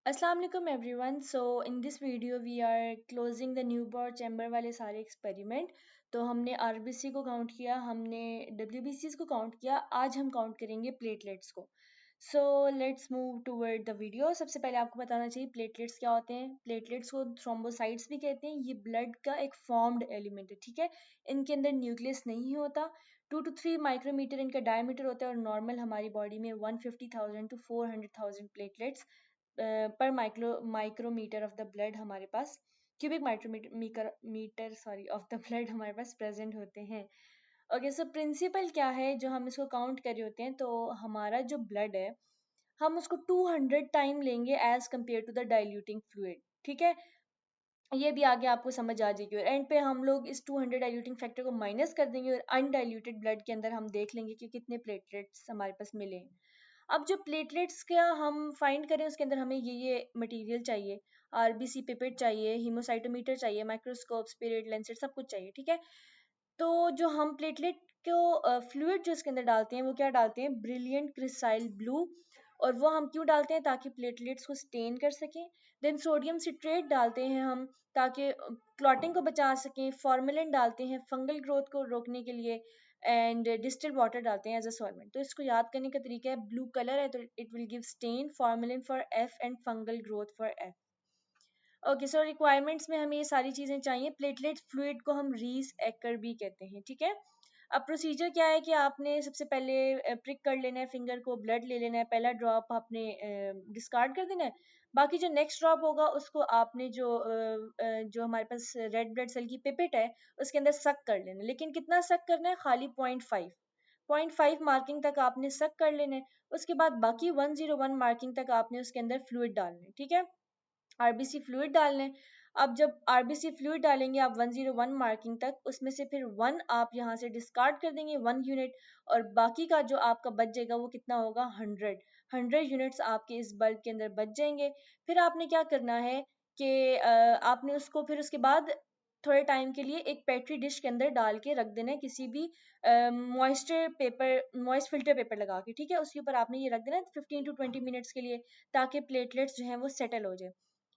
अस्सलाम वालेकुम everyone. So in this video we are closing the new born chamber वाले सारे एक्सपेरिमेंट। तो हमने आरबीसी को काउंट किया, हमने डब्ल्यूबीसीज को काउंट किया, आज हम काउंट करेंगे प्लेटलेट्स को। So let's move toward the video. सबसे पहले आपको बताना चाहिए प्लेटलेट्स क्या होते हैं। प्लेटलेट्स को थ्रोम्बोसाइट्स भी कहते हैं। ये ब्लड का एक फॉर्म्ड एलिमेंट है, ठीक है। इनके अंदर न्यूक्लियस नहीं होता। 2 to 3 माइक्रोमीटर इनका डायमीटर होता है और नॉर्मल हमारी बॉडी में 150,000 to 400,000 platelets per micrometre of the blood हमारे पास, cubic micrometre metre sorry of the blood हमारे पास प्रेजेंट होते हैं। ओके, सो प्रिंसिपल क्या है जो हम इसको काउंट कर रहे होते हैं। तो हमारा जो ब्लड है हम उसको 200 टाइम लेंगे as compared to the diluting fluid, ठीक है। ये भी आगे आपको समझ आ जाएगी और एंड पे हम लोग इस 200 डाइल्यूटिंग फैक्टर को माइनस कर देंगे और अनडाइल्यूटेड ब्लड के अंदर हम देख लेंगे कि कितने प्लेटलेट्स हमारे पास मिले हैं। अब जो प्लेटलेट्स का हम फाइंड करें उसके अंदर हमें ये मटेरियल चाहिए। आरबीसी पिपेट चाहिए, हीमोसाइटोमीटर चाहिए, माइक्रोस्कोप, स्पिरिट, लेंसेट, सब कुछ चाहिए, ठीक है। तो जो हम प्लेटलेट को फ्लूइड जो इसके अंदर डालते हैं वो क्या डालते हैं, ब्रिलियंट क्रिस्टाइल ब्लू। और वो हम क्यों डालते हैं, ताकि प्लेटलेट्स को स्टेन कर सकें। देन सोडियम सिट्रेट डालते हैं हम ताकि क्लॉटिंग को बचा सकें। फॉर्मेलिन डालते हैं फंगल ग्रोथ को रोकने के लिए। एंड डिस्टिल्ड वाटर डालते हैं एज अ सॉल्वेंट। तो इसको याद करने का तरीका है, ब्लू कलर है तो it will give stain, formalin for F and fungal growth for F. Okay, so requirements में हमें ये सारी चीज़ें चाहिए। प्लेटलेट फ्लूइड को हम रीस एकर भी कहते हैं, ठीक है। अब प्रोसीजर क्या है कि आपने सबसे पहले प्रिक कर लेना है फिंगर को, ब्लड ले लेना है, पहला ड्रॉप आपने डिस्कार्ड कर देना है। बाकी जो नेक्स्ट ड्रॉप होगा उसको आपने जो हमारे पास रेड ब्लड सेल की पिपेट है उसके अंदर सक कर लेना है। लेकिन कितना सक करना है, खाली 0.5 मार्किंग तक आपने सक कर लेना है। उसके बाद बाकी 101 मार्किंग तक आपने उसके अंदर फ्लूइड डालना है, ठीक है। आरबीसी फ्लूइड डाल लें। अब जब आरबीसी फ्लूइड डालेंगे आप 101 मार्किंग तक, उसमें से फिर 1 आप यहाँ से डिस्कार्ड कर देंगे, 1 यूनिट। और बाकी का जो आपका बच जाएगा वो कितना होगा, 100 यूनिट्स आपके इस बल्ब के अंदर बच जाएंगे। फिर आपने क्या करना है कि आपने उसको फिर उसके बाद थोड़े टाइम के लिए एक पेट्री डिश के अंदर डाल के रख देना है, किसी भी मॉइस्ट फिल्टर पेपर लगा के, ठीक है। उसके ऊपर आपने ये रख देना है 15 to 20 मिनट्स के लिए, ताकि प्लेटलेट्स जो हैं वो सेटल हो जाए।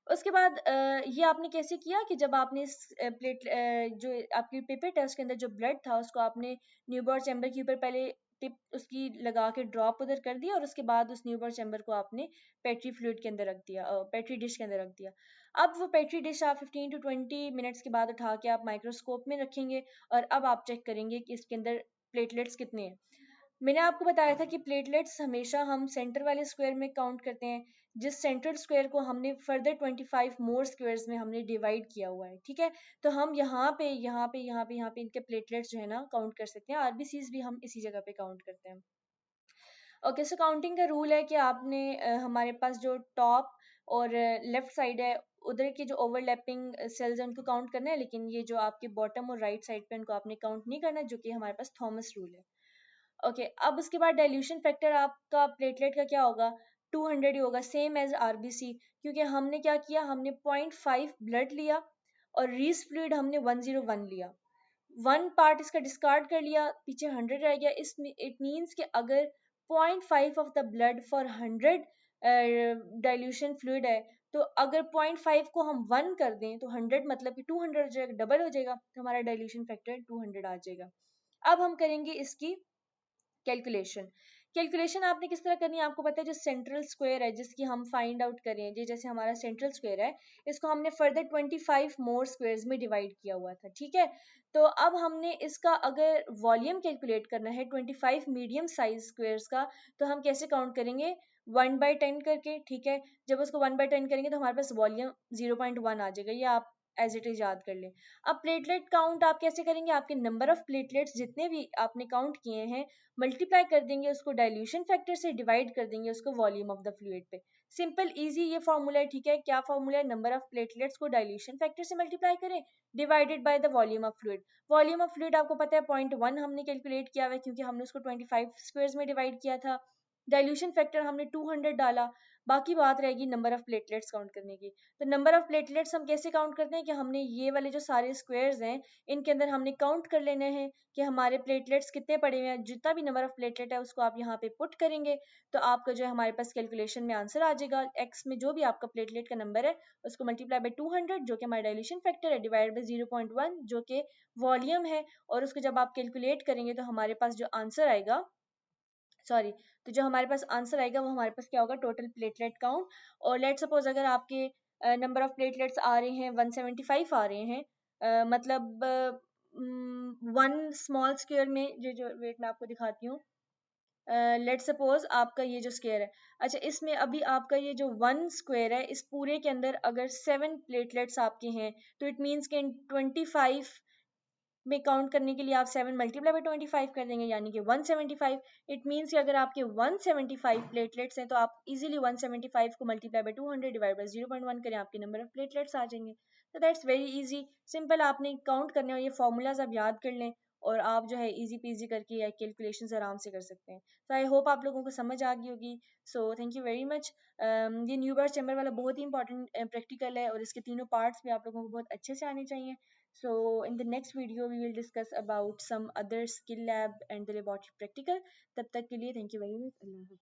उसके बाद ये आपने कैसे किया कि जब आपने इस जो आपकी पिपेट है उसके अंदर जो ब्लड था उसको आपने न्यूबॉर्न चैम्बर के ऊपर पहले टिप उसकी लगा के ड्रॉप उधर कर दिया और उसके बाद उस न्यूबॉर्न चैम्बर को आपने पेट्री फ्लूइड के अंदर रख दिया, पेट्री डिश के अंदर रख दिया। अब वो पेट्री डिश आप 15 to 20 मिनट्स के बाद उठा के आप माइक्रोस्कोप में रखेंगे और अब आप चेक करेंगे कि इसके अंदर प्लेटलेट्स कितने हैं। मैंने आपको बताया था कि प्लेटलेट्स हमेशा हम सेंटर वाले स्क्वायर में काउंट करते हैं, जिस सेंट्रल स्क्वायर को हमने फर्दर 25 मोर स्क्वायर्स में हमने डिवाइड किया हुआ है, ठीक है। तो हम यहाँ पे इनके प्लेटलेट्स जो है ना काउंट कर सकते हैं। आरबीसीज भी हम इसी जगह पे काउंट करते हैं। ओके, सो काउंटिंग का रूल है कि आपने हमारे पास जो टॉप और लेफ्ट साइड है उधर के जो ओवरलैपिंग सेल्स हैं उनको काउंट करना है, लेकिन ये जो आपके बॉटम और राइट साइड पे उनको आपने काउंट नहीं करना, जो कि हमारे पास थॉमस रूल है। ओके, अब उसके बाद डाइल्यूशन फैक्टर आपका प्लेटलेट का क्या होगा, 200 ही होगा, सेम एज आरबीसी। क्योंकि हमने क्या किया, हमने 0.5 ब्लड लिया और रीस फ्लूइड हमने 101 लिया। 1 पार्ट इसका डिस्कार्ड कर लिया, पीछे 100 रह गया। इस इट मीन्स कि अगर 0.5 of the blood for 100 dilution fluid है, तो अगर 0.5 को हम 1 कर दें तो 100 मतलब कि 200 हो जाएगा, डबल हो जाएगा, तो हमारा डाइल्यूशन फैक्टर 200 आ जाएगा। अब हम करेंगे इसकी कैलकुलेशन। कैलकुलेशन आपने किस तरह करनी है, आपको पता है जो सेंट्रल स्क्वायर है जिसकी हम फाइंड आउट करें, ये जैसे हमारा सेंट्रल स्क्वायर है, इसको हमने फर्दर 25 मोर स्क्वायर्स में डिवाइड किया हुआ था, ठीक है। तो अब हमने इसका अगर वॉल्यूम कैलकुलेट करना है 25 मीडियम साइज स्क्वायर्स का, तो हम कैसे काउंट करेंगे, 1/10 करके, ठीक है। जब उसको 1/10 करेंगे तो हमारे पास वॉल्यूम 0.1 आ जाएगा, ये आप एज इट इज याद कर लें। अब प्लेटलेट काउंट आप कैसे करेंगे, आपके नंबर ऑफ प्लेटलेट्स जितने भी आपने काउंट किए हैं मल्टीप्लाई कर देंगे उसको डाइल्यूशन फैक्टर से, डिवाइड कर देंगे उसको वॉल्यूम ऑफ द फ्लूइड पे। सिंपल इजी ये फॉर्मूला है, ठीक है। क्या फॉर्मूला है, नंबर ऑफ प्लेटलेट्स को डाइल्यूशन फैक्टर से मल्टीप्लाई करें divided by the volume of fluid. Volume of fluid आपको पता है 0.1 हमने कैलकुलेट किया हुआ है क्योंकि हमने उसको 25 स्क्वायर्स में डिवाइड किया था। डाइल्यूशन फैक्टर हमने 200 डाला, बाकी बात रहेगी नंबर ऑफ प्लेटलेट्स काउंट करने की। तो नंबर ऑफ प्लेटलेट्स हम कैसे काउंट करते हैं कि हमने ये वाले जो सारे स्क्वायर्स हैं इनके अंदर हमने काउंट कर लेने हैं कि हमारे प्लेटलेट्स कितने पड़े हुए हैं। जितना भी नंबर ऑफ प्लेटलेट है उसको आप यहाँ पे पुट करेंगे तो आपका जो है हमारे पास कैलकुलेशन में आंसर आ जाएगा। एक्स में जो भी आपका प्लेटलेट का नंबर है उसको मल्टीप्लाई बाय 200 जो कि हमारा डाइल्यूशन फैक्टर है, डिवाइड बाय 0.1 जो कि वॉल्यूम है, और उसको जब आप कैलकुलेट करेंगे तो हमारे पास जो आंसर आएगा, सॉरी, तो जो हमारे पास आंसर आएगा वो हमारे पास क्या होगा, टोटल प्लेटलेट काउंट। और लेट सपोज अगर आपके नंबर ऑफ प्लेटलेट्स आ रहे हैं 175 आ रहे हैं, मतलब वन स्मॉल स्क्वायर में जो वेट मैं आपको दिखाती हूँ, लेट सपोज आपका ये जो स्क्वायर है, अच्छा इसमें अभी आपका ये जो वन स्क्वायर है इस पूरे के अंदर अगर 7 प्लेटलेट्स आपके हैं तो इट मीन्स के इन 25 में काउंट करने के लिए आप 7 मल्टीप्लाई बाई 25 कर देंगे यानी कि 175। इट मीन्स कि अगर आपके 175 प्लेटलेट्स हैं तो आप इजीली 175 को मल्टीप्लाई बाई 200 डिवाइड बाई 0.1 करें, आपके नंबर ऑफ प्लेटलेट्स आ जाएंगे। तो दैट्स वेरी इजी, सिंपल, आपने काउंट करने और ये फॉर्मूलाज आप याद कर लें और आप जो है इजी पीजी करके या कैलकुलेशंस आराम से कर सकते हैं। तो आई होप आप लोगों को समझ आ गई होगी। So thank you very much. ये न्यू बर्थ चैम्बर वाला बहुत ही इंपॉर्टेंट प्रैक्टिकल है और इसके तीनों पार्ट्स भी आप लोगों को बहुत अच्छे से आने चाहिए। So in the next video we will discuss about some other skill lab and the laboratory practical. तब तक के लिए thank you very much. Allah Hafiz.